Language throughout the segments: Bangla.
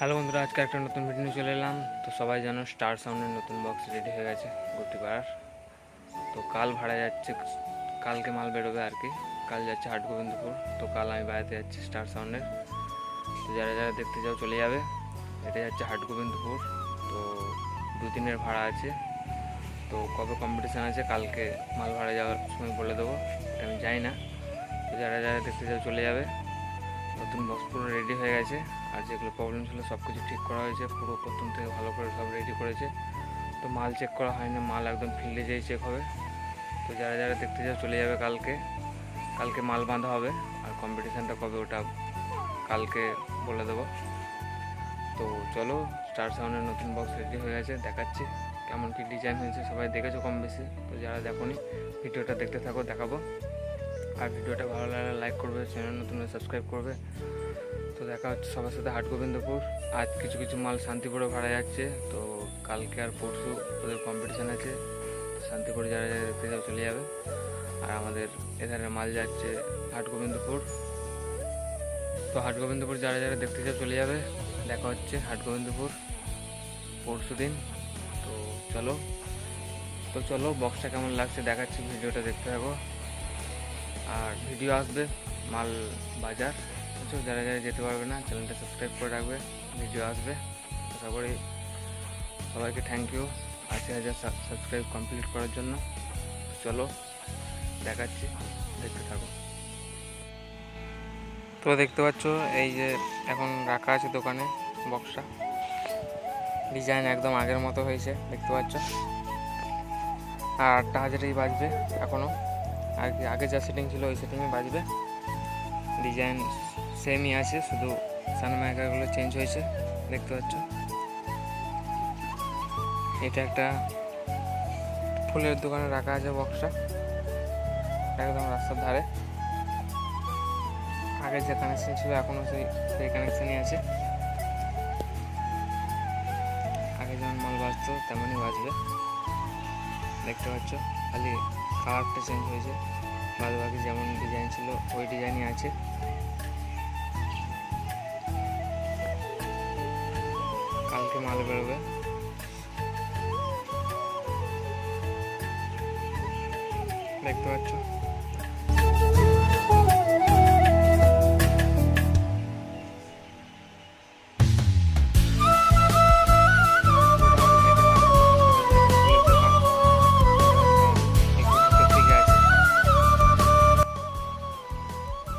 হ্যালো বন্ধুরা, আজকে একটা নতুন ভিডিও নিয়ে চলে এলাম। তো সবাই জানো স্টার সাউন্ডের নতুন বক্স রেডি হয়ে গেছে গুটিপাড়ার। তো কাল ভাড়া যাচ্ছে, কালকে মাল বেরোবে আর কি। কাল যাচ্ছে হাটগোবিন্দপুর। তো কাল আমি বেড়াতে যাচ্ছি স্টার সাউন্ডের। তো যারা যারা দেখতে যাও চলে যাবে। এটা যাচ্ছে হাটগোবিন্দপুর। তো 2 দিনের ভাড়া আছে। তো কবে কম্পিটিশান আছে কালকে মাল ভাড়া যাওয়ার সময় বলে দেবো, এটা আমি জানি না। তো যারা যারা দেখতে যাও চলে যাবে। নতুন বক্স পুরো রেডি হয়ে গেছে, আর যেগুলো প্রবলেম ছিল সব কিছু ঠিক করা হয়েছে। পুরো প্রথম থেকে ভালো করে সব রেডি করেছে। তো মাল চেক করা হয় না, মাল একদম ফিল্ডে যেই চেক হবে। তো যারা যারা দেখতে যাও চলে যাবে কালকে। কালকে মাল বাঁধা হবে, আর কম্পিটিশানটা কবে ওটা কালকে বলে দেবো। তো চলো, স্টার সাউন্ডের নতুন বক্স রেডি হয়ে গেছে, দেখাচ্ছি কেমন কী ডিজাইন হয়েছে। সবাই দেখেছো কম বেশি। তো যারা দেখোনি ভিডিওটা দেখতে থাকো, দেখাবো। আর ভিডিওটা ভালো লাগলে লাইক করবে, চ্যানেল নতুন সাবস্ক্রাইব করবে। তো দেখা হচ্ছে সবার সাথে হাটগোবিন্দপুর। আজ কিছু কিছু মাল শান্তিপুরে ভাড়া যাচ্ছে। তো কালকে আর পরশু ওদের কম্পিটিশান আছে। শান্তিপুরে যারা যারা দেখতে যাও চলে যাবে। আর আমাদের এখানে মাল যাচ্ছে হাটগোবিন্দপুর। তো হাটগোবিন্দপুর যারা যারা দেখতে যাও চলে যাবে। দেখা হচ্ছে হাটগোবিন্দপুর পরশু দিন। তো চলো বক্সটা কেমন লাগছে দেখাচ্ছি, ভিডিওটা দেখতে থাকো। আর ভিডিও আসবে মাল বাজার। যারা যারা যেতে পারবে না চ্যানেলটা সাবস্ক্রাইব করে রাখবে, ভিডিও আসবে। আশা করি সবাইকে থ্যাংক ইউ 80,000 সাবস্ক্রাইব কমপ্লিট করার জন্য। চলো দেখাচ্ছি, দেখতে থাকো। তো দেখতে পাচ্ছ এই যে এখন রাখা আছে দোকানে বক্সটা। ডিজাইন একদম আগের মতো হয়েছে, দেখতে পাচ্ছ। আর 8,000ই বাজবে এখনও। আগে যা সেটিং ছিল ওই সেটিংয়ে বাজবে। ডিজাইন সেমই আছে, শুধু সানমাইকারগুলো চেঞ্জ হয়েছে, দেখতে পাচ্ছ। এটা একটা ফুলের দোকানে রাখা আছে বক্সটা, একদম রাস্তার ধারে। আগে যে কানেকশন ছিল এখনও সেই কানেকশনই আছে। আগে যেমন মাল বাজতো তেমনই বাজবে, দেখতে পাচ্ছ। খালি কালারটা চেঞ্জ হয়েছে, বাদ বাকি যেমন ডিজাইন ছিল ওই ডিজাইনই আছে। কালকে মাল বেরোবে, দেখতে পাচ্ছ।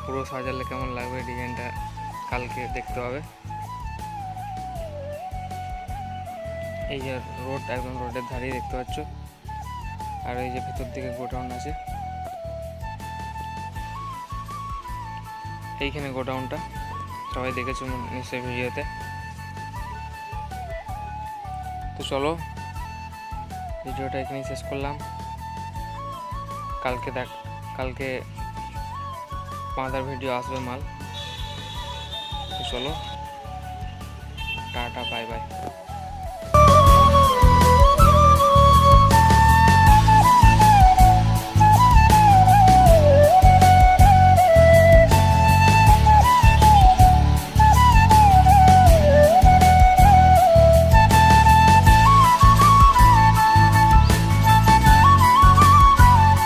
পুরো সাজালে কেমন লাগবে ডিজাইনটা কালকে দেখতে হবে। এই যে রোড, একদম রোডের ধারেই দেখতে পাচ্ছ। আর এই যে ভেতর দিকে গোডাউন আছে, এইখানে গোডাউনটা সবাই দেখেছো নিশ্চয়ই ভিডিওতে। তো চলো ভিডিওটা এখানেই শেষ করলাম। কালকে বাঁধার ভিডিও আসবে মাল। তো চলো, টাটা, বাই বাই।